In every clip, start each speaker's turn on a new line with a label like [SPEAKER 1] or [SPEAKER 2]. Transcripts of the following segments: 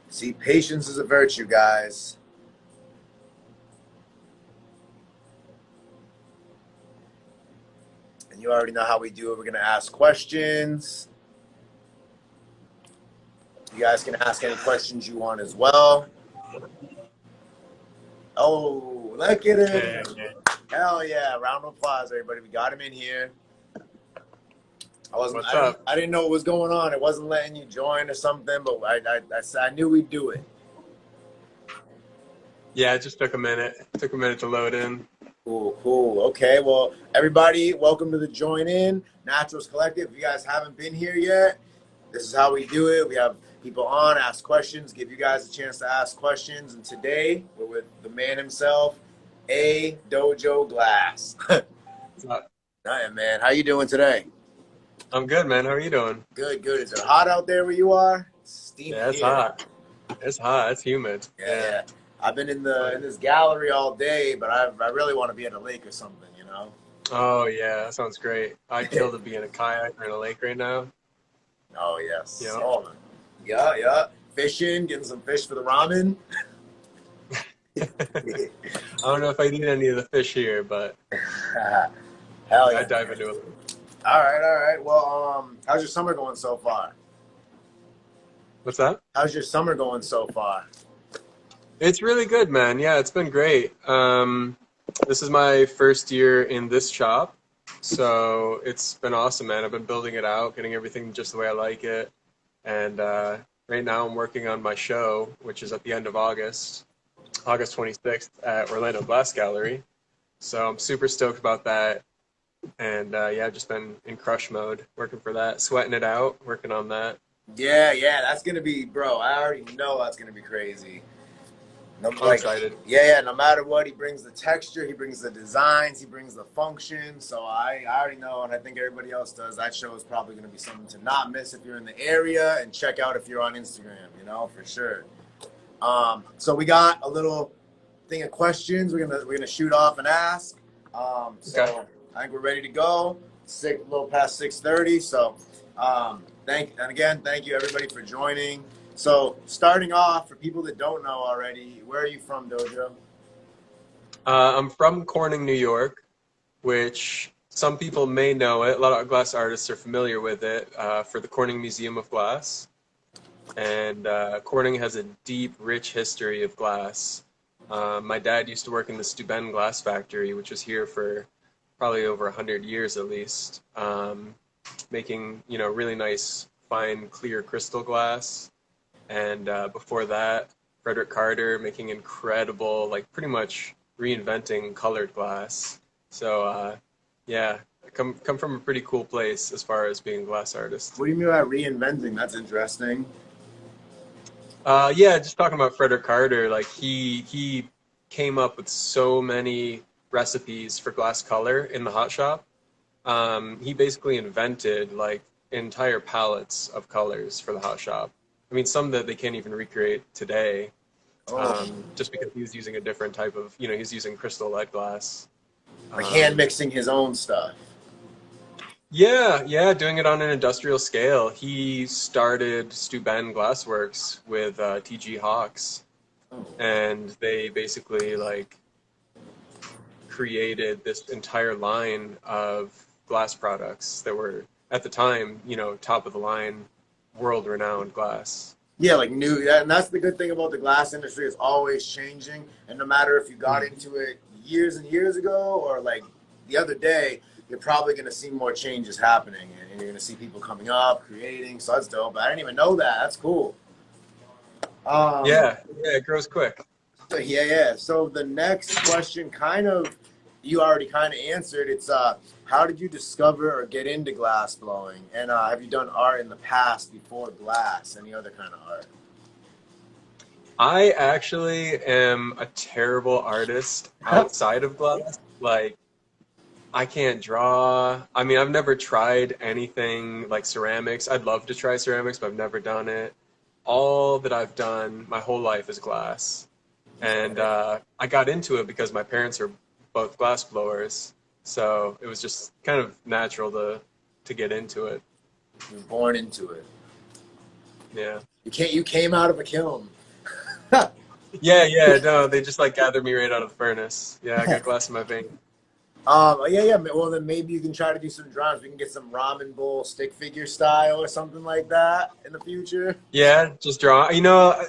[SPEAKER 1] See, patience is a virtue, guys. And you already know how we do it. We're going to ask questions. You guys can ask any questions you want as well. Oh, look at him. Hell yeah. Round of applause, everybody. We got him in here.
[SPEAKER 2] What's up?
[SPEAKER 1] I didn't know what was going on. It wasn't letting you join or something, but I knew we'd do it.
[SPEAKER 2] Yeah, it just took a minute. It took a minute to load in.
[SPEAKER 1] Cool. Okay, well, everybody, welcome to the Join In Naturals Collective. If you guys haven't been here yet, this is how we do it. We have people on, ask questions, give you guys a chance to ask questions. And today, we're with the man himself, A Dojo Glass.
[SPEAKER 2] What's up?
[SPEAKER 1] Hi, man. How you doing today?
[SPEAKER 2] I'm good, man. How are you doing?
[SPEAKER 1] Good. Is it hot out there where you are? Steamy
[SPEAKER 2] Yeah, it's
[SPEAKER 1] here.
[SPEAKER 2] hot. It's hot. It's humid.
[SPEAKER 1] Yeah. I've been in this gallery all day, but I really want to be at a lake or something, you know?
[SPEAKER 2] Oh, yeah. That sounds great. I'd kill to be in a kayak or in a lake right now.
[SPEAKER 1] Oh, yes.
[SPEAKER 2] Yeah.
[SPEAKER 1] Oh, yeah. Fishing, getting some fish for the ramen.
[SPEAKER 2] I don't know if I need any of the fish here, but
[SPEAKER 1] Hell yeah.
[SPEAKER 2] I'd dive into it.
[SPEAKER 1] All right. Well, how's your summer going so far?
[SPEAKER 2] What's that?
[SPEAKER 1] How's your summer going so far?
[SPEAKER 2] It's really good, man. Yeah, it's been great. This is my first year in this shop, so it's been awesome, man. I've been building it out, getting everything just the way I like it. And right now I'm working on my show, which is at the end of August 26th at Orlando Glass Gallery. So I'm super stoked about that. And yeah, I've just been in crush mode, working for that, sweating it out, working on that.
[SPEAKER 1] Yeah, that's going to be, bro, I already know that's going to be crazy.
[SPEAKER 2] I'm excited.
[SPEAKER 1] Yeah, no matter what, he brings the texture, he brings the designs, he brings the function. So I already know, and I think everybody else does, that show is probably going to be something to not miss if you're in the area, and check out if you're on Instagram, for sure. So we got a little thing of questions we're gonna shoot off and ask.
[SPEAKER 2] Okay.
[SPEAKER 1] I think we're ready to go. A little past 6:30. So thank you everybody for joining. So starting off, for people that don't know already, where are you from, Dojo?
[SPEAKER 2] I'm from Corning, New York, which some people may know it. A lot of glass artists are familiar with it for the Corning Museum of Glass. And Corning has a deep, rich history of glass. My dad used to work in the Steuben glass factory, which was here for probably over 100 years at least, making really nice, fine, clear crystal glass. And before that, Frederick Carter making incredible, like pretty much reinventing colored glass. So yeah, I come from a pretty cool place as far as being a glass artist.
[SPEAKER 1] What do you mean by reinventing? That's interesting.
[SPEAKER 2] Yeah, just talking about Frederick Carter, like he came up with so many recipes for glass color in the hot shop. He basically invented like entire palettes of colors for the hot shop. I mean, some that they can't even recreate today, just because he was using a different type of, he's using crystal lead glass.
[SPEAKER 1] Like hand mixing his own stuff.
[SPEAKER 2] Yeah, doing it on an industrial scale. He started Steuben Glassworks with T.G. Hawks, and they basically like created this entire line of glass products that were at the time, top of the line, world-renowned glass.
[SPEAKER 1] Yeah, like new. And that's the good thing about the glass industry. It's always changing. And no matter if you got into it years and years ago or like the other day, you're probably going to see more changes happening. And you're going to see people coming up, creating. So that's dope. I didn't even know that. That's cool.
[SPEAKER 2] Yeah, it grows quick.
[SPEAKER 1] Yeah. So the next question you already kind of answered. It's how did you discover or get into glass blowing? And have you done art in the past before glass? Any other kind of art?
[SPEAKER 2] I actually am a terrible artist outside of glass. Like, I can't draw. I mean, I've never tried anything like ceramics. I'd love to try ceramics, but I've never done it. All that I've done my whole life is glass. And I got into it because my parents are both glass blowers. So it was just kind of natural to get into it.
[SPEAKER 1] You were born into it.
[SPEAKER 2] Yeah.
[SPEAKER 1] You came out of a kiln.
[SPEAKER 2] Yeah, yeah, no, they just like gathered me right out of the furnace. Yeah, I got glass in my vein.
[SPEAKER 1] Yeah, yeah. Well, then maybe you can try to do some drawings. We can get some ramen bowl stick figure style or something like that in the future.
[SPEAKER 2] Yeah, just draw. You know,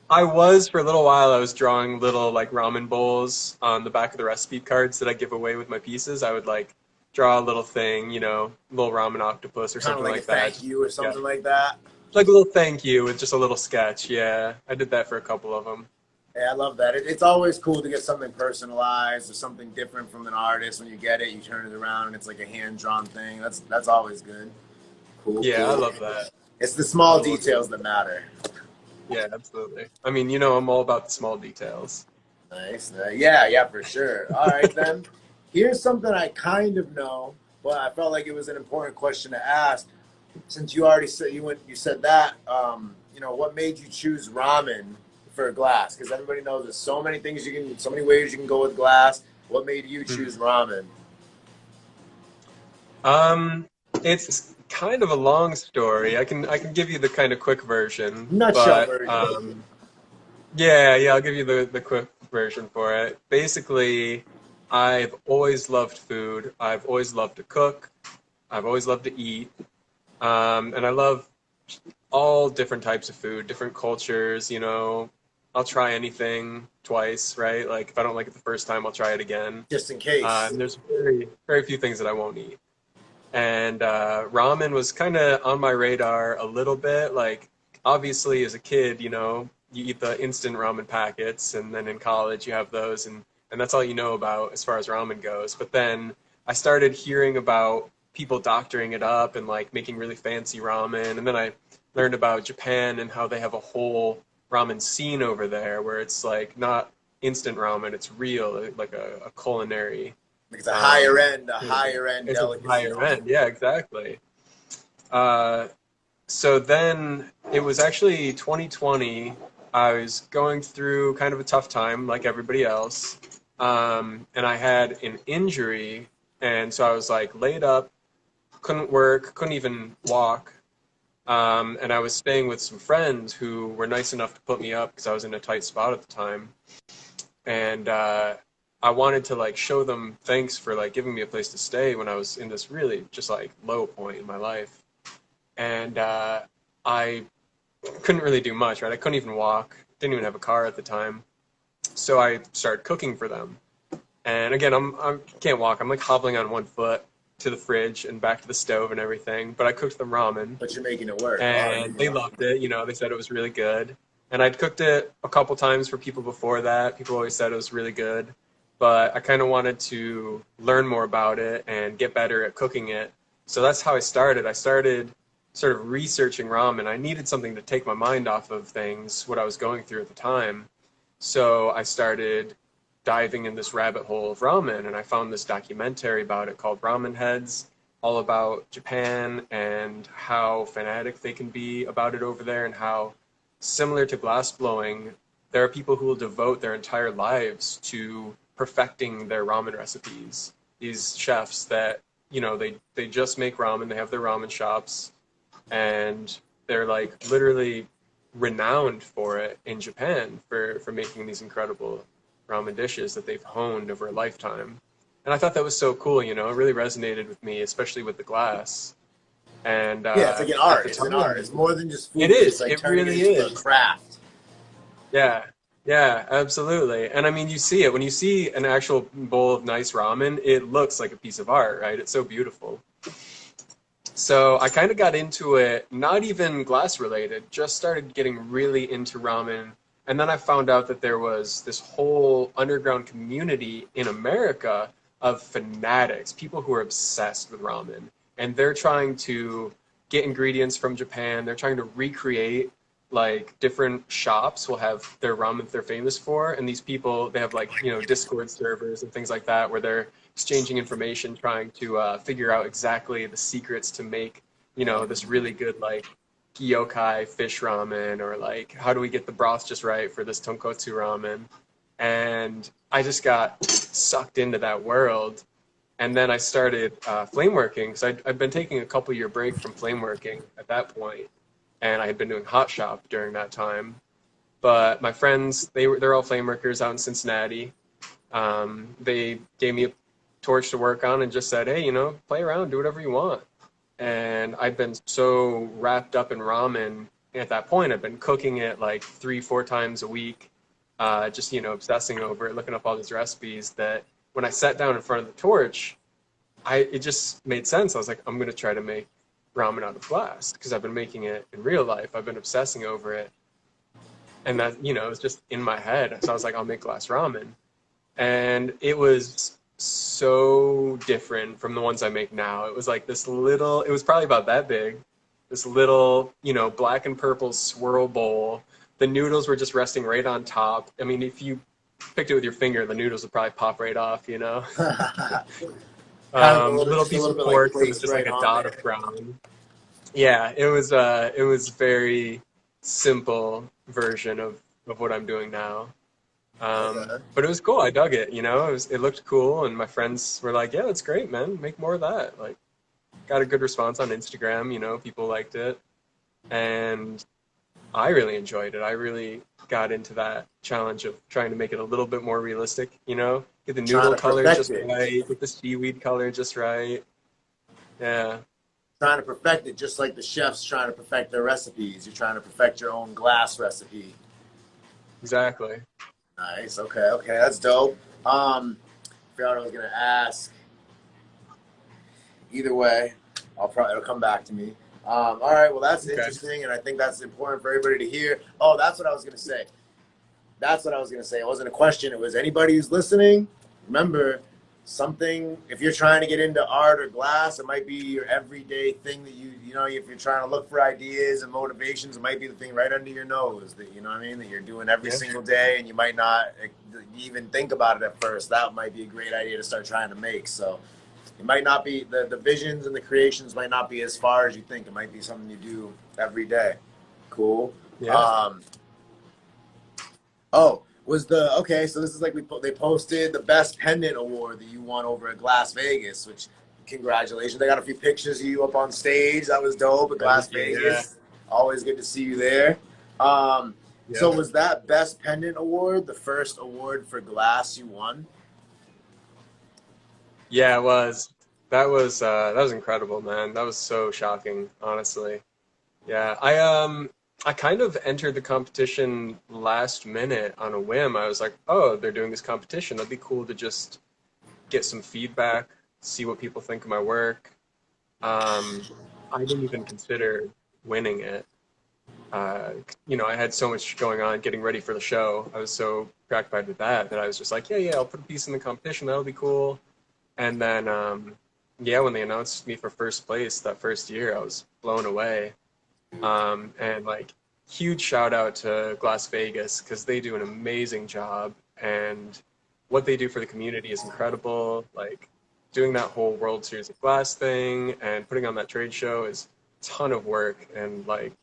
[SPEAKER 2] I was for a little while. I was drawing little like ramen bowls on the back of the recipe cards that I give away with my pieces. I would like draw a little thing, you know, little ramen octopus or
[SPEAKER 1] Kind of
[SPEAKER 2] something
[SPEAKER 1] like a
[SPEAKER 2] like that.
[SPEAKER 1] thank
[SPEAKER 2] Just,
[SPEAKER 1] you or
[SPEAKER 2] yeah,
[SPEAKER 1] something like that.
[SPEAKER 2] like a little thank you with just a little sketch. Yeah, I did that for a couple of them.
[SPEAKER 1] Yeah, I love that. It's always cool to get something personalized or something different from an artist. When you get it, you turn it around and it's like a hand drawn thing. That's always good. Cool,
[SPEAKER 2] Yeah, I
[SPEAKER 1] cool.
[SPEAKER 2] love that.
[SPEAKER 1] It's the
[SPEAKER 2] I
[SPEAKER 1] small
[SPEAKER 2] love working
[SPEAKER 1] details
[SPEAKER 2] with
[SPEAKER 1] that
[SPEAKER 2] them.
[SPEAKER 1] matter.
[SPEAKER 2] Yeah, absolutely. I mean, you know, I'm all about the small details.
[SPEAKER 1] Nice. Yeah, yeah, for sure. All right, then. Here's something I kind of know, but I felt like it was an important question to ask. Since you already said you said that, what made you choose ramen for glass? Because everybody knows there's so many things so many ways you can go with glass. What made you choose
[SPEAKER 2] Mhm.
[SPEAKER 1] ramen?
[SPEAKER 2] Um, it's kind of a long story. I can give you the kind of quick version,
[SPEAKER 1] Nutshell
[SPEAKER 2] but
[SPEAKER 1] version.
[SPEAKER 2] yeah, yeah, I'll give you the quick version for it. Basically, I've always loved food. I've always loved to cook. I've always loved to eat. And I love all different types of food, different cultures, you know. I'll try anything twice, right? Like if I don't like it the first time, I'll try it again.
[SPEAKER 1] Just in case.
[SPEAKER 2] And there's very few things that I won't eat. And ramen was kind of on my radar a little bit. Like, obviously, as a kid, you know, you eat the instant ramen packets, and then in college, you have those, and that's all you know about as far as ramen goes. But then I started hearing about people doctoring it up and like making really fancy ramen, and then I learned about Japan and how they have a whole ramen scene over there where it's like not instant ramen, it's real, like a culinary
[SPEAKER 1] It's
[SPEAKER 2] um,
[SPEAKER 1] a higher end
[SPEAKER 2] it's a
[SPEAKER 1] delicacy
[SPEAKER 2] higher
[SPEAKER 1] almost.
[SPEAKER 2] end. Yeah, exactly. Uh, so then it was actually 2020. I was going through kind of a tough time, like everybody else, and I had an injury, and so I was like laid up, couldn't work, couldn't even walk, and I was staying with some friends who were nice enough to put me up because I was in a tight spot at the time, and I wanted to like show them thanks for like giving me a place to stay when I was in this really just like low point in my life, and I couldn't really do much, right? I couldn't even walk, didn't even have a car at the time, so I started cooking for them. And again, I can't walk. I'm like hobbling on one foot to the fridge and back to the stove and everything. But I cooked them ramen,
[SPEAKER 1] But you're making it work. Oh,
[SPEAKER 2] and they loved it. You know, they said it was really good. And I'd cooked it a couple times for people before that. People always said it was really good. But I kind of wanted to learn more about it and get better at cooking it. So that's how I started. I started sort of researching ramen. I needed something to take my mind off of things, what I was going through at the time. So I started diving in this rabbit hole of ramen, and I found this documentary about it called Ramen Heads, all about Japan and how fanatic they can be about it over there, and how similar to glass blowing, there are people who will devote their entire lives to perfecting their ramen recipes. These chefs that, you know, they just make ramen, they have their ramen shops, and they're like literally renowned for it in Japan for making these incredible ramen dishes that they've honed over a lifetime. And I thought that was so cool, you know, it really resonated with me, especially with the glass. And
[SPEAKER 1] yeah, it's like an
[SPEAKER 2] at the
[SPEAKER 1] art. It's an art.
[SPEAKER 2] time,
[SPEAKER 1] It's more than just
[SPEAKER 2] it
[SPEAKER 1] food. It's
[SPEAKER 2] is,
[SPEAKER 1] like
[SPEAKER 2] it
[SPEAKER 1] turning it
[SPEAKER 2] really
[SPEAKER 1] into a
[SPEAKER 2] is.
[SPEAKER 1] craft.
[SPEAKER 2] Yeah, yeah, absolutely. And I mean, you see it when you see an actual bowl of nice ramen, it looks like a piece of art, right? It's so beautiful. So I kind of got into it, not even glass related, just started getting really into ramen. And then I found out that there was this whole underground community in America of fanatics, people who are obsessed with ramen. And they're trying to get ingredients from Japan. They're trying to recreate like different shops will have their ramen they're famous for. And these people, they have like, you know, Discord servers and things like that where they're exchanging information, trying to figure out exactly the secrets to make, you know, this really good like gyokai fish ramen, or like how do we get the broth just right for this tonkotsu ramen. And I just got sucked into that world. And then I started flame working because I'd been taking a couple year break from flame working at that point, and I had been doing hot shop during that time. But my friends, they're all flame workers out in Cincinnati. They gave me a torch to work on and just said, hey, play around, do whatever you want. And I'd been so wrapped up in ramen at that point. I've been cooking it like 3, 4 times a week, just, obsessing over it, looking up all these recipes that when I sat down in front of the torch, it just made sense. I was like, I'm going to try to make ramen out of glass because I've been making it in real life. I've been obsessing over it. And that, it was just in my head. So I was like, I'll make glass ramen. And it was so different from the ones I make now. It was like it was probably about that big, this little, black and purple swirl bowl. The noodles were just resting right on top. I mean, if you picked it with your finger, the noodles would probably pop right off,
[SPEAKER 1] Kind of
[SPEAKER 2] Little
[SPEAKER 1] just a
[SPEAKER 2] piece
[SPEAKER 1] little
[SPEAKER 2] of
[SPEAKER 1] bit like
[SPEAKER 2] pork that was
[SPEAKER 1] placed
[SPEAKER 2] just like
[SPEAKER 1] right
[SPEAKER 2] a
[SPEAKER 1] on
[SPEAKER 2] dot
[SPEAKER 1] there.
[SPEAKER 2] of brown. Yeah, it was very simple version of what I'm doing now.
[SPEAKER 1] Okay.
[SPEAKER 2] But it was cool. I dug it, it looked cool. And my friends were like, yeah, that's great, man. Make more of that. Like, got a good response on Instagram, people liked it. And I really enjoyed it. I really got into that challenge of trying to make it a little bit more realistic, get the
[SPEAKER 1] Trying
[SPEAKER 2] noodle
[SPEAKER 1] to
[SPEAKER 2] color
[SPEAKER 1] perfect
[SPEAKER 2] just
[SPEAKER 1] it.
[SPEAKER 2] right, get the seaweed color just right. Yeah,
[SPEAKER 1] Trying to perfect it, just like the chefs trying to perfect their recipes. You're trying to perfect your own glass recipe.
[SPEAKER 2] exactly.
[SPEAKER 1] Nice. Okay. Okay. That's dope. Forgot what I was gonna ask. Either way, it'll come back to me. All right. Well, that's
[SPEAKER 2] Okay.
[SPEAKER 1] interesting, and I think that's important for everybody to hear. Oh, that's what I was gonna say. That's what I was gonna say. It wasn't a question. It was anybody who's listening. Remember, something. If you're trying to get into art or glass, it might be your everyday thing that if you're trying to look for ideas and motivations, it might be the thing right under your nose that what I mean, that you're doing every
[SPEAKER 2] Yeah.
[SPEAKER 1] single day, and you might not even think about it at first. That might be a great idea to start trying to make. So it might not be the visions and the creations might not be as far as you think. It might be something you do every day. Cool.
[SPEAKER 2] Yeah.
[SPEAKER 1] Oh, okay? So this is like they posted the best pendant award that you won over at Glass Vegas. Which, congratulations! They got a few pictures of you up on stage. That was dope at Glass
[SPEAKER 2] Thank you. Yeah.
[SPEAKER 1] Vegas. Always good to see you there. So
[SPEAKER 2] Yeah.
[SPEAKER 1] was that best pendant award the first award for glass you won?
[SPEAKER 2] Yeah, it was. That was incredible, man. That was so shocking, honestly. Yeah. I kind of entered the competition last minute on a whim. I was like, "Oh, they're doing this competition. That'd be cool to just get some feedback, see what people think of my work." Um, I didn't even consider winning it. I had so much going on getting ready for the show. I was so preoccupied with that I was just like, yeah, I'll put a piece in the competition. That'll be cool. And then, yeah, when they announced me for first place that first year, I was blown away. And like, huge shout out to Glass Vegas because they do an amazing job, and what they do for the community is incredible. Like, doing that whole World Series of Glass thing and putting on that trade show is a ton of work, and like,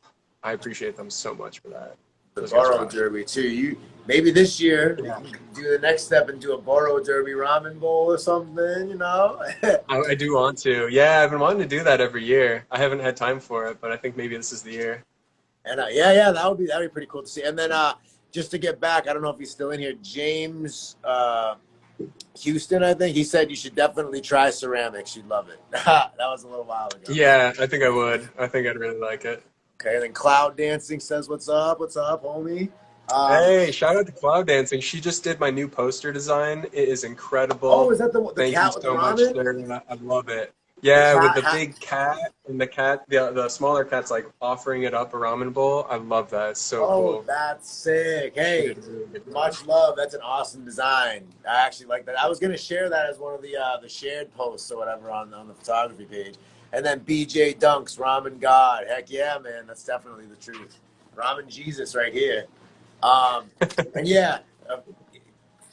[SPEAKER 2] I appreciate them so much for that.
[SPEAKER 1] The
[SPEAKER 2] Those guys
[SPEAKER 1] Borough
[SPEAKER 2] rock.
[SPEAKER 1] Derby too. You maybe this year you
[SPEAKER 2] Yeah.
[SPEAKER 1] can do the next step and do a Borough Derby ramen bowl or something.
[SPEAKER 2] I do want to. Yeah, I've been wanting to do that every year. I haven't had time for it, but I think maybe this is the year.
[SPEAKER 1] And yeah, that'd be pretty cool to see. And then just to get back, I don't know if he's still in here. James Houston, I think he said you should definitely try ceramics. You'd love it. That was a little while ago.
[SPEAKER 2] Yeah, I think I would. I think I'd really like it.
[SPEAKER 1] Okay, and then Cloud Dancing says, "What's up? What's up, homie?"
[SPEAKER 2] Hey, shout out to Cloud Dancing. She just did my new poster design. It is
[SPEAKER 1] Oh,
[SPEAKER 2] incredible.
[SPEAKER 1] is that the
[SPEAKER 2] Thank you
[SPEAKER 1] cat with the
[SPEAKER 2] so much,
[SPEAKER 1] ramen?
[SPEAKER 2] sir. I love it.
[SPEAKER 1] The
[SPEAKER 2] Yeah, with
[SPEAKER 1] cat
[SPEAKER 2] the
[SPEAKER 1] hat.
[SPEAKER 2] big cat and the smaller cat's like offering it up a ramen bowl. I love that. It's so
[SPEAKER 1] Oh,
[SPEAKER 2] cool.
[SPEAKER 1] that's sick.
[SPEAKER 2] She
[SPEAKER 1] Hey,
[SPEAKER 2] did a really good job.
[SPEAKER 1] much love. That's an awesome design. I actually like that. I was gonna share that as one of the shared posts or whatever on the photography page. And then BJ Dunks, Ramen God. Heck yeah, man. That's definitely the truth. Ramen Jesus right here. And yeah, a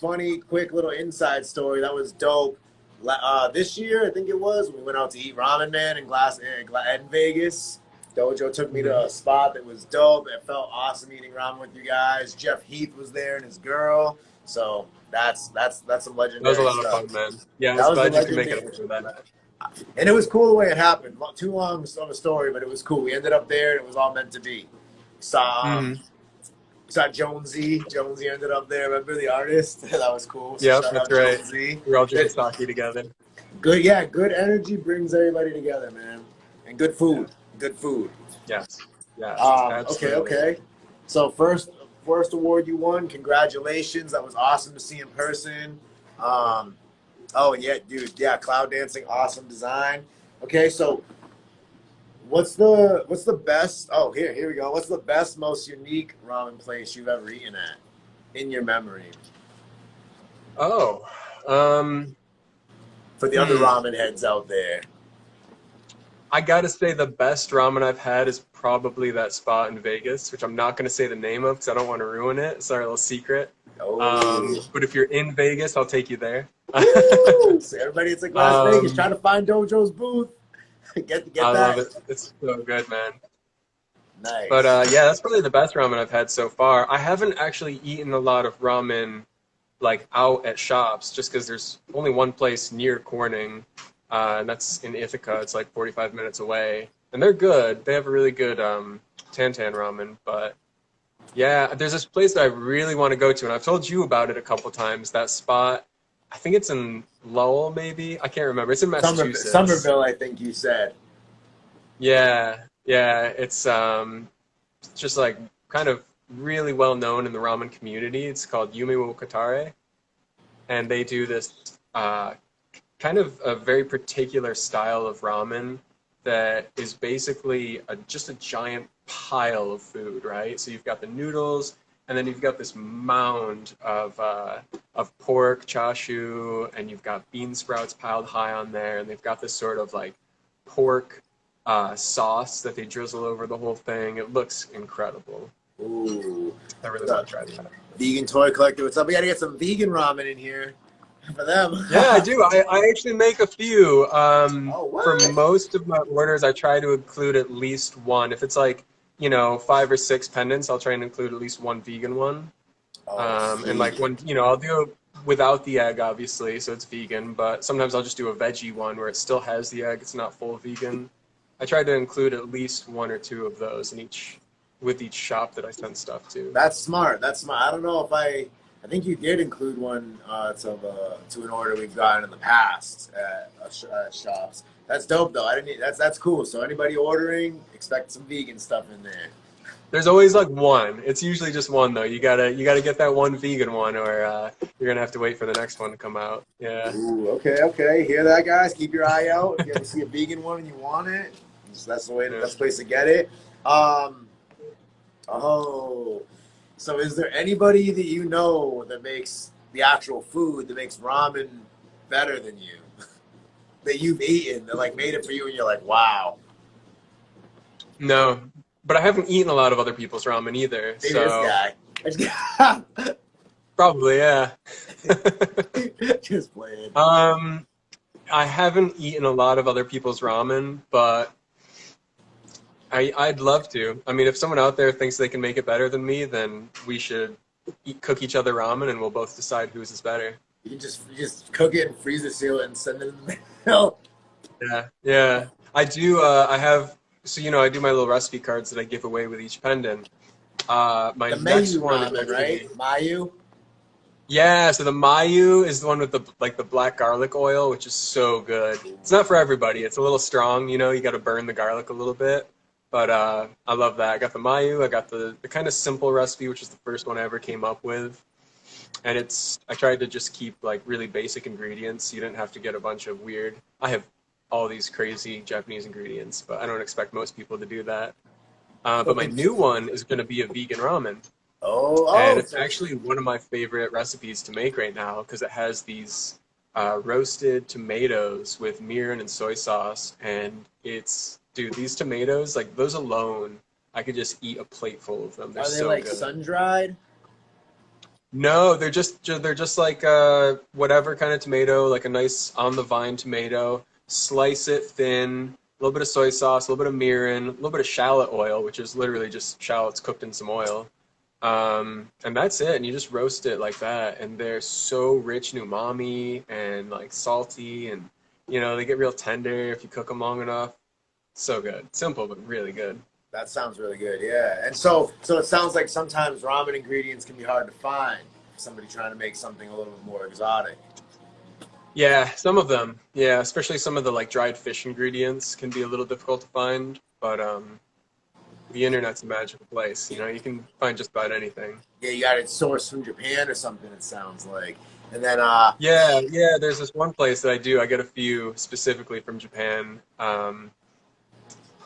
[SPEAKER 1] funny, quick little inside story. That was dope. This year, I think it was, we went out to eat ramen, man, in Vegas. Dojo took me to a spot that was dope. It felt awesome eating ramen with you guys. Jeff Heath was there and his girl. So that's some
[SPEAKER 2] That was a
[SPEAKER 1] legendary
[SPEAKER 2] lot of
[SPEAKER 1] stuff.
[SPEAKER 2] fun, man. Yeah, I
[SPEAKER 1] That
[SPEAKER 2] was
[SPEAKER 1] was the
[SPEAKER 2] glad you could make it
[SPEAKER 1] legendary.
[SPEAKER 2] up for that.
[SPEAKER 1] And it was cool the way it happened. Too long of a story, but it was cool. We ended up there and it was all meant to be. So,
[SPEAKER 2] Hmm.
[SPEAKER 1] saw Jonesy. Jonesy ended up there. Remember the artist? That was cool. So
[SPEAKER 2] Yep,
[SPEAKER 1] shout
[SPEAKER 2] that's
[SPEAKER 1] out
[SPEAKER 2] right.
[SPEAKER 1] Jonesy.
[SPEAKER 2] We're all drinking
[SPEAKER 1] Good,
[SPEAKER 2] sake together.
[SPEAKER 1] good, yeah. Good energy brings everybody together, man. And good
[SPEAKER 2] Yeah.
[SPEAKER 1] food. Good food.
[SPEAKER 2] Yes. Yes.
[SPEAKER 1] Okay,
[SPEAKER 2] Absolutely.
[SPEAKER 1] okay. So first award you won. Congratulations. That was awesome to see in person. Um, oh and yeah, dude. Yeah, cloud dancing. Awesome design. Okay, so what's the best? Oh, here we go. What's the best, most unique ramen place you've ever eaten at in your memory?
[SPEAKER 2] Oh. Um.
[SPEAKER 1] For the other
[SPEAKER 2] Hmm.
[SPEAKER 1] ramen heads out there.
[SPEAKER 2] I gotta say the best ramen I've had is probably that spot in Vegas, which I'm not gonna say the name of because I don't want to ruin it. It's our little secret.
[SPEAKER 1] Oh,
[SPEAKER 2] But if you're in Vegas, I'll take you there.
[SPEAKER 1] woo! So everybody, it's like Las Vegas. Trying
[SPEAKER 2] um,
[SPEAKER 1] to find Dojo's booth. Get
[SPEAKER 2] I love
[SPEAKER 1] that.
[SPEAKER 2] it. It's so good, man. But
[SPEAKER 1] Nice.
[SPEAKER 2] yeah, that's probably the best ramen I've had so far. I haven't actually eaten a lot of ramen like out at shops, just because there's only one place near Corning, and that's in Ithaca. It's like 45 minutes away, and they're good. They have a really good Tantan ramen. But yeah, there's this place that I really want to go to, and I've told you about it a couple times. That spot, I think it's in Lowell, maybe. I can't remember. It's in Massachusetts.
[SPEAKER 1] Somerville, I think you said.
[SPEAKER 2] Yeah, yeah. It's just like kind of really well known in the ramen community. It's called Yume wo Katare, and they do this kind of a very particular style of ramen that is basically just a giant pile of food, right? So you've got the noodles, and then you've got this mound of pork chashu, and you've got bean sprouts piled high on there, and they've got this sort of like pork sauce that they drizzle over the whole thing. It looks incredible.
[SPEAKER 1] Ooh.
[SPEAKER 2] I really
[SPEAKER 1] The
[SPEAKER 2] want to try that.
[SPEAKER 1] vegan toy collector. What's up? We got to get some vegan ramen in here for them.
[SPEAKER 2] Yeah, I do. I actually make a few.
[SPEAKER 1] Oh,
[SPEAKER 2] For
[SPEAKER 1] what?
[SPEAKER 2] most of my orders, I try to include at least one. If it's like, 5 or 6 pendants, I'll try and include at least one vegan one.
[SPEAKER 1] Oh,
[SPEAKER 2] And like
[SPEAKER 1] sweet.
[SPEAKER 2] one, I'll do it without the egg, obviously, so it's vegan. But sometimes I'll just do a veggie one where it still has the egg. It's not full vegan. I try to include at least one or two of those in with each shop that I send stuff to.
[SPEAKER 1] That's smart. That's smart. I don't know if I think you did include one to an order we've gotten in the past at shops. That's dope though. I didn't. That's cool. So anybody ordering, expect some vegan stuff in there.
[SPEAKER 2] There's always like one. It's usually just one though. You gotta get that one vegan one, or you're gonna have to wait for the next one to come out. Yeah.
[SPEAKER 1] Ooh, okay, okay. Hear that, guys? Keep your eye out. If you ever see a vegan one and you want it, that's the way. The
[SPEAKER 2] Yeah.
[SPEAKER 1] best place to get it. Um. Oh. So is there anybody that you know that makes the actual food that makes ramen better than you? That you've eaten that like made it for you and you're like, wow.
[SPEAKER 2] No, but I haven't eaten a lot of other people's ramen either.
[SPEAKER 1] Maybe this
[SPEAKER 2] So
[SPEAKER 1] guy.
[SPEAKER 2] probably, yeah.
[SPEAKER 1] Just playing.
[SPEAKER 2] I haven't eaten a lot of other people's ramen, but I'd love to. I mean, if someone out there thinks they can make it better than me, then we should cook each other ramen, and we'll both decide whose is better.
[SPEAKER 1] You just cook it and freeze it, seal it, and send it in the mail.
[SPEAKER 2] Yeah, yeah. I do. I have. So I do my little recipe cards that I give away with each pendant. My
[SPEAKER 1] The
[SPEAKER 2] next
[SPEAKER 1] Mayu
[SPEAKER 2] one is
[SPEAKER 1] ramen,
[SPEAKER 2] actually.
[SPEAKER 1] right? Mayu.
[SPEAKER 2] Yeah, so the mayu is the one with the black garlic oil, which is so good. It's not for everybody. It's a little strong, you got to burn the garlic a little bit. But I love that. I got the mayu. I got the kind of simple recipe, which is the first one I ever came up with. And I tried to just keep like really basic ingredients. So you didn't have to get a bunch of weird. I have all these crazy Japanese ingredients, but I don't expect most people to do that. But my new one is going to be a vegan ramen.
[SPEAKER 1] Oh,
[SPEAKER 2] And
[SPEAKER 1] oh.
[SPEAKER 2] it's actually one of my favorite recipes to make right now because it has these roasted tomatoes with mirin and soy sauce. And dude, these tomatoes, like those alone, I could just eat a plate full of them. They're
[SPEAKER 1] Are they
[SPEAKER 2] so
[SPEAKER 1] like
[SPEAKER 2] good.
[SPEAKER 1] sun dried?
[SPEAKER 2] No, they're just like whatever kind of tomato, like a nice on the vine tomato. Slice it thin, a little bit of soy sauce, a little bit of mirin, a little bit of shallot oil, which is literally just shallots cooked in some oil. And that's it. And you just roast it like that. And they're so rich in umami and like salty, and they get real tender if you cook them long enough. So good. Simple, but really good.
[SPEAKER 1] That sounds really good. Yeah. And so it sounds like sometimes ramen ingredients can be hard to find for somebody trying to make something a little bit more exotic.
[SPEAKER 2] Yeah, some of them. Yeah, especially some of the like dried fish ingredients can be a little difficult to find, but the internet's a magical place. You know, you can find just about anything.
[SPEAKER 1] Yeah, you got it sourced from Japan or something. It sounds like. And then
[SPEAKER 2] Yeah, yeah, there's this one place that I do. I get a few specifically from Japan.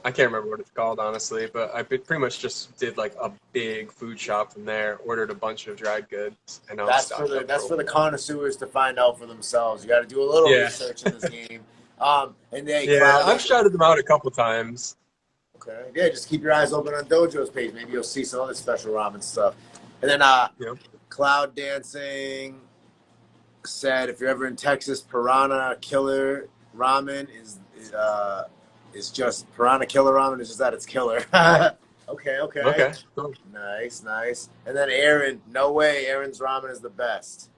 [SPEAKER 2] I can't remember what it's called, honestly, but pretty much just did like a big food shop from there, ordered a bunch of dried goods, and now I'm stocked up for
[SPEAKER 1] that's
[SPEAKER 2] a
[SPEAKER 1] for the
[SPEAKER 2] while.
[SPEAKER 1] connoisseurs to find out for themselves. You got to do a little
[SPEAKER 2] Yeah,
[SPEAKER 1] research in this game. And they
[SPEAKER 2] yeah,
[SPEAKER 1] cloud
[SPEAKER 2] I've
[SPEAKER 1] it.
[SPEAKER 2] shouted them out a couple times.
[SPEAKER 1] Okay. Yeah, just keep your eyes open on Dojo's page. Maybe you'll see some other special ramen stuff. And then
[SPEAKER 2] You know,
[SPEAKER 1] Cloud Dancing said, if you're ever in Texas, Piranha Killer Ramen is just Piranha Killer Ramen is just that it's killer. Okay, okay.
[SPEAKER 2] okay, cool.
[SPEAKER 1] Nice, nice. And then Aaron, no way, Aaron's ramen is the best.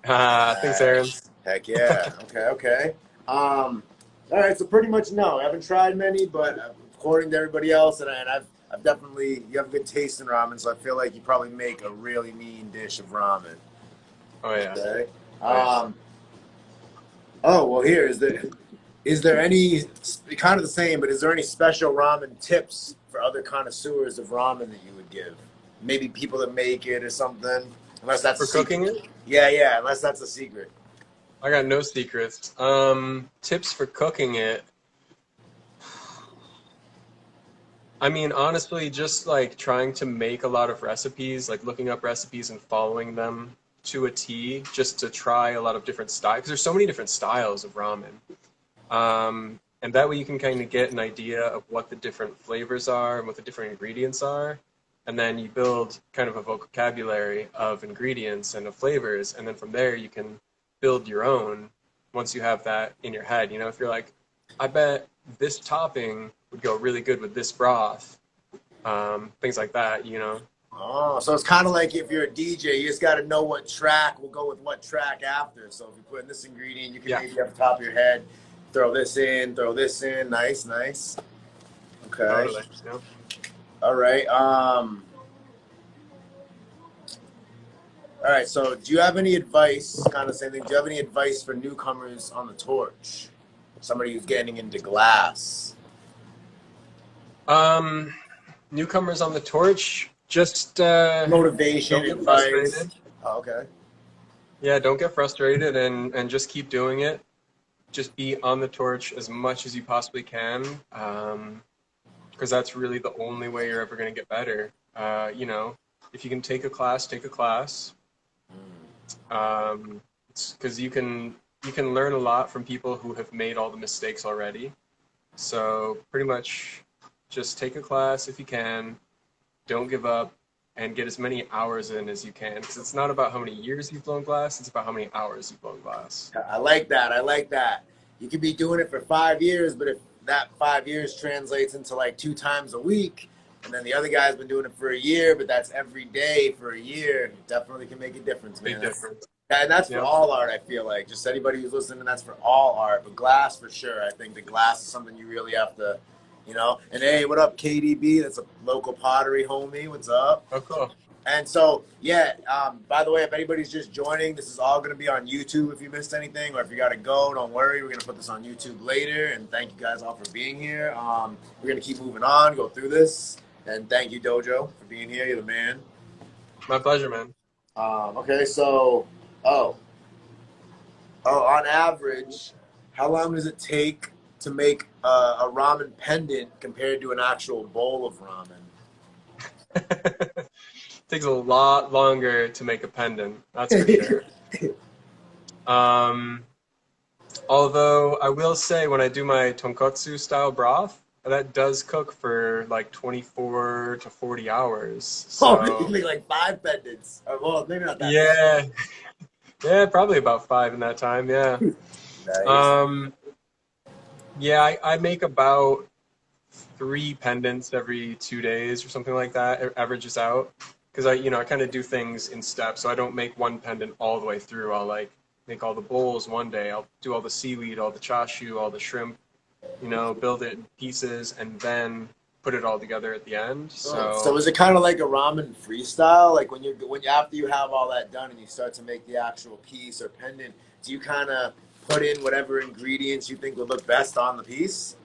[SPEAKER 2] Thanks, Aaron.
[SPEAKER 1] Nice. Heck yeah. Okay, okay. All right, so pretty much no. I haven't tried many, but according to everybody else, and I've definitely, you have good taste in ramen, so I feel like you probably make a really mean dish of ramen.
[SPEAKER 2] Oh yeah,
[SPEAKER 1] Okay.
[SPEAKER 2] oh yeah.
[SPEAKER 1] Um, oh well, here is there any kind of the same, but is there any special ramen tips for other connoisseurs of ramen that you would give? Maybe people that make it or something, unless that's a
[SPEAKER 2] For
[SPEAKER 1] secret.
[SPEAKER 2] cooking it,
[SPEAKER 1] Yeah, yeah, unless that's a secret.
[SPEAKER 2] I got no secrets. Tips for cooking it. I mean, honestly, just like trying to make a lot of recipes, like looking up recipes and following them to a T, just to try a lot of different styles. Because there's so many different styles of ramen. And that way you can kind of get an idea of what the different flavors are and what the different ingredients are. And then you build kind of a vocabulary of ingredients and of flavors. And then from there you can build your own once you have that in your head. You know, if you're like, I bet this topping would go really good with this broth, things like that, you know.
[SPEAKER 1] Oh, so it's kind of like if you're a DJ, you just got to know what track will go with what track after. So if you put in this ingredient, you can
[SPEAKER 2] Yeah,
[SPEAKER 1] maybe off the top of your head throw this in, throw this in. Nice, nice. Okay.
[SPEAKER 2] totally. You know?
[SPEAKER 1] All right. All right. So do you have any advice? Kind of same thing. Do you have any advice for newcomers on the torch? Somebody who's getting into glass.
[SPEAKER 2] Um, Newcomers on the torch, just
[SPEAKER 1] Motivation,
[SPEAKER 2] don't get frustrated.
[SPEAKER 1] advice. Oh, okay.
[SPEAKER 2] Yeah, don't get frustrated and just keep doing it. Just be on the torch as much as you possibly can, because that's really the only way you're ever going to get better. You know, if you can take a class, take a class. Because you can learn a lot from people who have made all the mistakes already. So pretty much, just take a class if you can. Don't give up, and get as many hours in as you can. Because it's not about how many years you've blown glass; it's about how many hours you've blown glass.
[SPEAKER 1] I like that. I like that. You could be doing it for 5 years, but if that 5 years translates into like 2 times a week, and then the other guy's been doing it for a year, but that's every day for a year, it definitely can make a difference,
[SPEAKER 2] Big
[SPEAKER 1] man.
[SPEAKER 2] difference.
[SPEAKER 1] And that's for
[SPEAKER 2] Yep.
[SPEAKER 1] all art, I feel like. Just anybody who's listening, that's for all art. But glass, for sure. I think the glass is something you really have to, you know. And hey, what up, KDB? That's a local pottery homie. What's up?
[SPEAKER 2] Oh, cool.
[SPEAKER 1] And so, yeah, by the way, if anybody's just joining, this is all going to be on YouTube if you missed anything, or if you got to go, don't worry. We're going to put this on YouTube later. And thank you guys all for being here. We're going to keep moving on, go through this. And thank you, Dojo, for being here. You're the man.
[SPEAKER 2] My pleasure, man.
[SPEAKER 1] Okay, so, on average, how long does it take to make a ramen pendant compared to an actual bowl of ramen?
[SPEAKER 2] Takes a lot longer to make a pendant, that's for sure. Although I will say when I do my tonkotsu style broth, that does cook for like 24 to 40 hours.
[SPEAKER 1] Oh, you
[SPEAKER 2] So
[SPEAKER 1] can make like 5 pendants. Or, well, maybe not that
[SPEAKER 2] yeah, yeah, probably about 5 in that time. Yeah.
[SPEAKER 1] nice.
[SPEAKER 2] Yeah, I make about 3 pendants every 2 days or something like that. It averages out because I kind of do things in steps. So I don't make one pendant all the way through. I'll like make all the bowls one day. I'll do all the seaweed, all the chashu, all the shrimp. Build it in pieces, and then put it all together at the end.
[SPEAKER 1] So is it kind of like a ramen freestyle? Like when after you have all that done and you start to make the actual piece or pendant, do you kind of put in whatever ingredients you think would look best on the piece?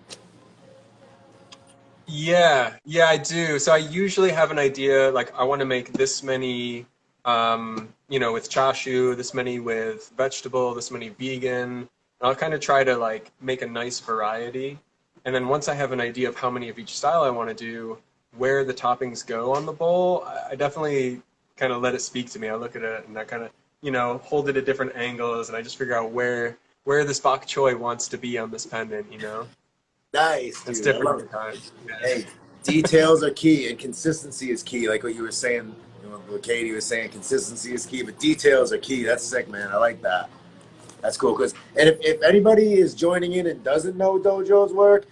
[SPEAKER 2] Yeah, I do. So I usually have an idea, like I want to make this many, with chashu, this many with vegetable, this many vegan. And I'll kind of try to like make a nice variety. And then once I have an idea of how many of each style I want to do, where the toppings go on the bowl, I definitely kind of let it speak to me. I look at it and I kind of, hold it at different angles, and I just figure out where this bok choy wants to be on this pendant.
[SPEAKER 1] Nice,
[SPEAKER 2] It's
[SPEAKER 1] dude. I
[SPEAKER 2] different
[SPEAKER 1] love
[SPEAKER 2] every
[SPEAKER 1] it.
[SPEAKER 2] time. Yeah.
[SPEAKER 1] Hey, details are key, and consistency is key. Like what you were saying, what Katie was saying, consistency is key, but details are key. That's sick, man. I like that. That's cool. And if anybody is joining in and doesn't know Dojo's work,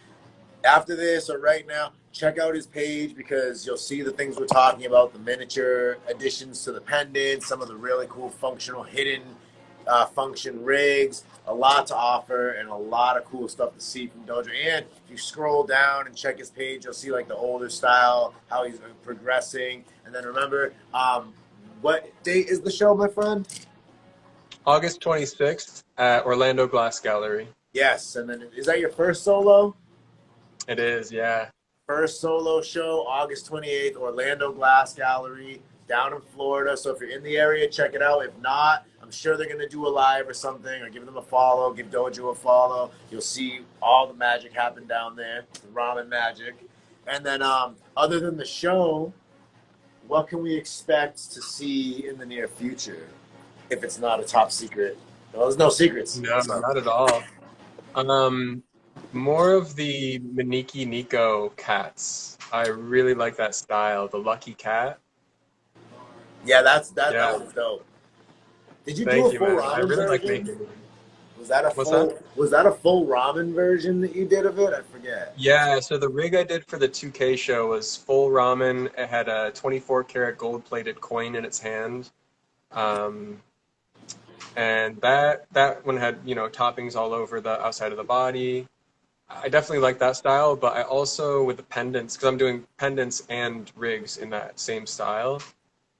[SPEAKER 1] after this or right now, check out his page because you'll see the things we're talking about, the miniature additions to the pendant, some of the really cool functional hidden function rigs, a lot to offer and a lot of cool stuff to see from Dojo. And if you scroll down and check his page, you'll see like the older style, how he's progressing. And then remember, what date is the show, my friend?
[SPEAKER 2] August 26th at Orlando Glass Gallery.
[SPEAKER 1] Yes. And then is that your first solo?
[SPEAKER 2] It is, yeah.
[SPEAKER 1] First solo show, August 28th, Orlando Glass Gallery, down in Florida. So if you're in the area, check it out. If not, I'm sure they're going to do a live or something, or give them a follow, give Dojo a follow. You'll see all the magic happen down there, the ramen magic. And then other than the show, what can we expect to see in the near future if it's not a top secret? Well, there's no secrets.
[SPEAKER 2] No,
[SPEAKER 1] So.
[SPEAKER 2] not at all. Um, More of the Maniki Nico cats. I really like that style, the Lucky Cat.
[SPEAKER 1] Yeah, that
[SPEAKER 2] Yeah,
[SPEAKER 1] was dope. Did you do
[SPEAKER 2] thank
[SPEAKER 1] a
[SPEAKER 2] you,
[SPEAKER 1] full
[SPEAKER 2] man. I
[SPEAKER 1] ramen
[SPEAKER 2] really like
[SPEAKER 1] version?
[SPEAKER 2] making them. What's that?
[SPEAKER 1] Was that a full ramen version that you did of it? I forget.
[SPEAKER 2] Yeah, so the rig I did for the 2K show was full ramen. It had a 24 karat gold plated coin in its hand. Um, and that one had, toppings all over the outside of the body. I definitely like that style, but I also, with the pendants, because I'm doing pendants and rigs in that same style,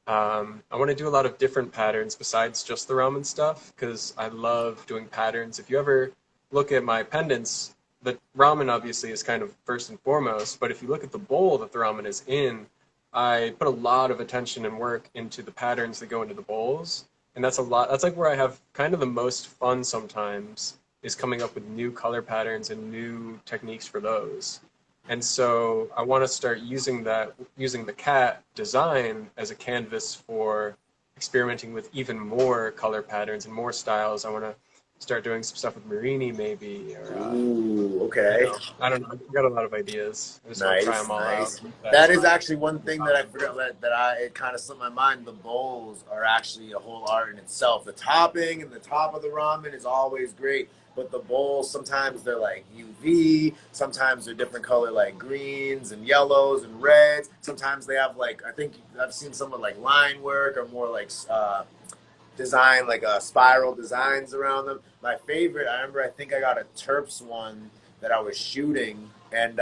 [SPEAKER 2] I want to do a lot of different patterns besides just the ramen stuff, because I love doing patterns. If you ever look at my pendants, the ramen obviously is kind of first and foremost, but if you look at the bowl that the ramen is in, I put a lot of attention and work into the patterns that go into the bowls, and that's a lot. That's like where I have kind of the most fun sometimes, is coming up with new color patterns and new techniques for those. And so I want to start using the cat design as a canvas for experimenting with even more color patterns and more styles. I want to start doing some stuff with Marini maybe, or
[SPEAKER 1] Ooh, okay.
[SPEAKER 2] I don't know. I've got a lot of ideas. I just want to try
[SPEAKER 1] Nice,
[SPEAKER 2] them all out.
[SPEAKER 1] nice. That is actually one thing that I forgot that it kind of slipped my mind. The bowls are actually a whole art in itself. The topping and the top of the ramen is always great, but the bowls sometimes they're like UV, sometimes they're different color like greens and yellows and reds. Sometimes they have like I think I've seen some with like line work or more like design like spiral designs around them. My favorite, I remember I think I got a Terps one that I was shooting and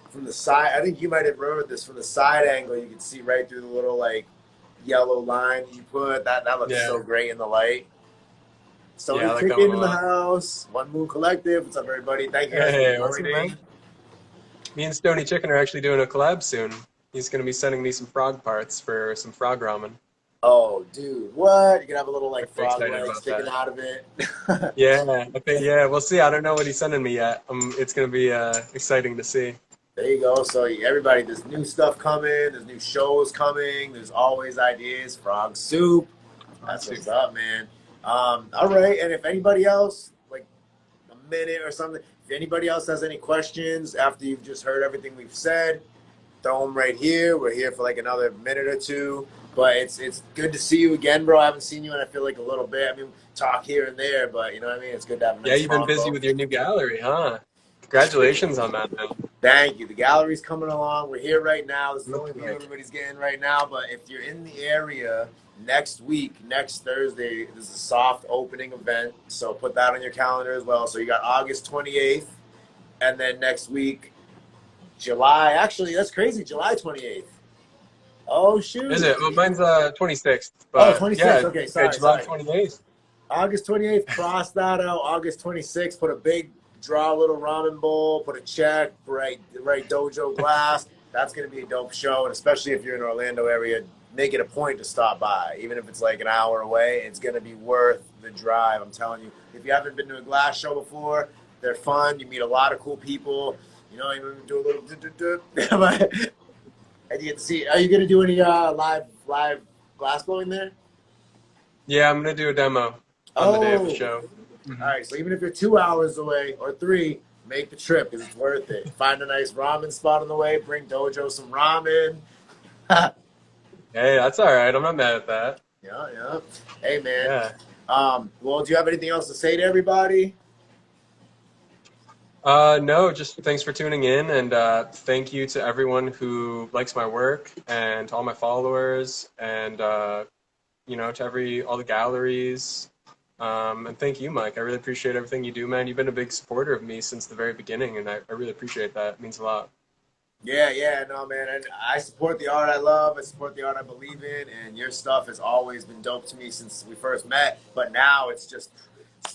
[SPEAKER 1] from the side, I think you might have remembered this. From the side angle, you can see right through the little like yellow line you put. That looks
[SPEAKER 2] Yeah,
[SPEAKER 1] so great in the light.
[SPEAKER 2] yeah,
[SPEAKER 1] Sony
[SPEAKER 2] I like that one
[SPEAKER 1] Chicken
[SPEAKER 2] a
[SPEAKER 1] in the
[SPEAKER 2] lot.
[SPEAKER 1] house. One Moon Collective. What's up, everybody? Thank you guys for
[SPEAKER 2] Hey, what's up, man?
[SPEAKER 1] joining.
[SPEAKER 2] Me and Stony Chicken are actually doing a collab soon. He's going to be sending me some frog parts for some frog ramen.
[SPEAKER 1] Oh, dude, what? You can have a little
[SPEAKER 2] I'm
[SPEAKER 1] like
[SPEAKER 2] very
[SPEAKER 1] frog
[SPEAKER 2] excited
[SPEAKER 1] leg
[SPEAKER 2] about
[SPEAKER 1] sticking
[SPEAKER 2] that.
[SPEAKER 1] out of it.
[SPEAKER 2] Yeah, I think, yeah, we'll see. I don't know what he's sending me yet. It's going to be exciting to see.
[SPEAKER 1] There you go. So everybody, there's new stuff coming. There's new shows coming. There's always ideas. Frog soup. That's what's up, man. All right. And if anybody else, like a minute or something, if anybody else has any questions after you've just heard everything we've said, throw them right here. We're here for like another minute or two. But it's good to see you again, bro. I haven't seen you in I feel like a little bit. I mean, talk here and there, but you know what I mean. It's good to have a
[SPEAKER 2] Yeah,
[SPEAKER 1] nice
[SPEAKER 2] you've been busy
[SPEAKER 1] combo.
[SPEAKER 2] with your new gallery, huh? Congratulations on that, man.
[SPEAKER 1] Thank you. The gallery's coming along. We're here right now. This is the only
[SPEAKER 2] Looking
[SPEAKER 1] view
[SPEAKER 2] like
[SPEAKER 1] everybody's getting right now. But if you're in the area next week, next Thursday, there's a soft opening event. So put that on your calendar as well. So you got August 28th, and then next week, July. Actually, that's crazy. July 28th. Oh shoot.
[SPEAKER 2] Is it? Oh, mine's 26th,
[SPEAKER 1] Oh,
[SPEAKER 2] but
[SPEAKER 1] 26th.
[SPEAKER 2] yeah,
[SPEAKER 1] Okay,
[SPEAKER 2] okay,
[SPEAKER 1] sorry,
[SPEAKER 2] July
[SPEAKER 1] sorry.
[SPEAKER 2] 28th.
[SPEAKER 1] August 28th, cross that out. August 26th, put a big draw a little ramen bowl, put a check, right Dojo glass. That's gonna be a dope show, and especially if you're in the Orlando area, make it a point to stop by. Even if it's like an hour away, it's gonna be worth the drive. I'm telling you. If you haven't been to a glass show before, they're fun. You meet a lot of cool people. You know, you do a little and you get to see. Are you gonna do any live glass blowing there?
[SPEAKER 2] Yeah, I'm gonna do a demo on the day of the
[SPEAKER 1] Oh,
[SPEAKER 2] show.
[SPEAKER 1] all
[SPEAKER 2] Hmm.
[SPEAKER 1] right, so even if you're 2 hours away or three, make the trip because it's worth it. Find a nice ramen spot on the way. Bring Dojo some ramen. yeah,
[SPEAKER 2] Hey, that's all right. I'm not mad at that.
[SPEAKER 1] yeah. Hey, man.
[SPEAKER 2] Yeah.
[SPEAKER 1] Well, do you have anything else to say to everybody?
[SPEAKER 2] No, just thanks for tuning in, and thank you to everyone who likes my work, and to all my followers, and to all the galleries. And thank you, Mike. I really appreciate everything you do, man. You've been a big supporter of me since the very beginning, and I really appreciate that. It means a lot.
[SPEAKER 1] Yeah, no, man. And I support the art I love. I support the art I believe in. And your stuff has always been dope to me since we first met. But now it's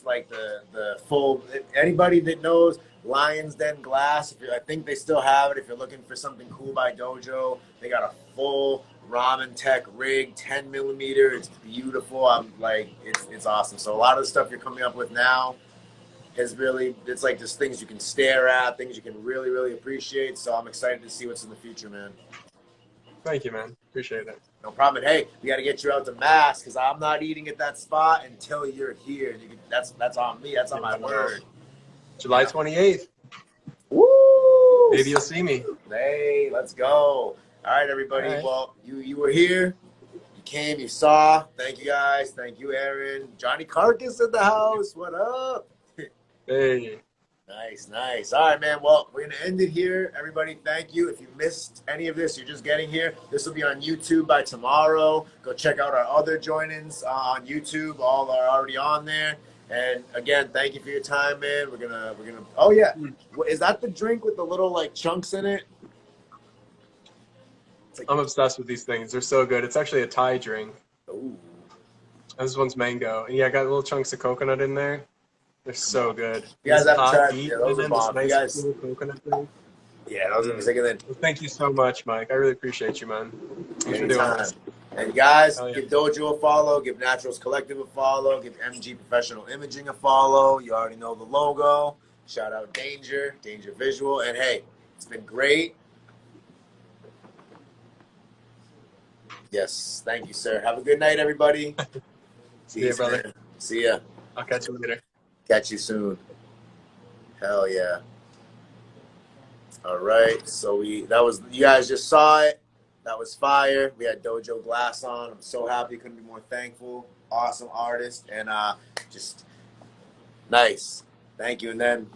[SPEAKER 1] like the full. Anybody that knows Lions Den Glass, I think they still have it. If you're looking for something cool by Dojo, they got a full Ramen Tech rig, 10 millimeter. It's beautiful. I'm like, it's awesome. So a lot of the stuff you're coming up with now is really, it's like just things you can stare at, things you can really, really appreciate. So I'm excited to see what's in the future, man.
[SPEAKER 2] Thank you, man. Appreciate it.
[SPEAKER 1] No problem. And hey, we got to get you out to Mass because I'm not eating at that spot until you're here. That's on me. That's on my word.
[SPEAKER 2] July 28th.
[SPEAKER 1] Woo!
[SPEAKER 2] Maybe you'll see me.
[SPEAKER 1] Hey, let's go. All right, everybody.
[SPEAKER 2] All right.
[SPEAKER 1] Well, you were here. You came. You saw. Thank you, guys. Thank you, Aaron. Johnny Carcass in the house. What up?
[SPEAKER 2] Hey.
[SPEAKER 1] Nice. All right, man. Well, we're going to end it here. Everybody, thank you. If you missed any of this, you're just getting here. This will be on YouTube by tomorrow. Go check out our other join-ins on YouTube. All are already on there. And again, thank you for your time, man. We're gonna. Oh yeah, is that the drink with the little like chunks in it? It's like,
[SPEAKER 2] I'm obsessed with these things. They're so good. It's actually a Thai drink.
[SPEAKER 1] ooh,
[SPEAKER 2] This one's mango. And yeah, I got little chunks of coconut in there. They're so good.
[SPEAKER 1] you guys
[SPEAKER 2] It's
[SPEAKER 1] haven't
[SPEAKER 2] hot,
[SPEAKER 1] tried?
[SPEAKER 2] heat,
[SPEAKER 1] Yeah, those
[SPEAKER 2] and
[SPEAKER 1] are
[SPEAKER 2] then this
[SPEAKER 1] bomb. You
[SPEAKER 2] nice
[SPEAKER 1] guys,
[SPEAKER 2] cool coconut thing.
[SPEAKER 1] yeah, those are sick. And then
[SPEAKER 2] Well, thank you so much, Mike. I really appreciate you, man. Thanks for doing
[SPEAKER 1] anytime.
[SPEAKER 2] this.
[SPEAKER 1] And guys,
[SPEAKER 2] Hell yeah.
[SPEAKER 1] give Dojo a follow, give Naturals Collective a follow, give MG Professional Imaging a follow. You already know the logo. Shout out Danger Visual. And hey, it's been great. Yes, thank you, sir. Have a good night, everybody.
[SPEAKER 2] See ya, brother.
[SPEAKER 1] Man. See ya.
[SPEAKER 2] I'll catch you later.
[SPEAKER 1] Catch you soon. Hell yeah. All right. So you guys just saw it. That was fire. We had Dojo Glass on. I'm so happy. Couldn't be more thankful. Awesome artist. And just nice. Thank you. And then,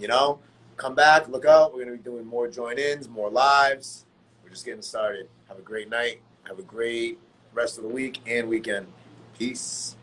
[SPEAKER 1] come back, look out. We're going to be doing more join-ins, more lives. We're just getting started. Have a great night. Have a great rest of the week and weekend. Peace.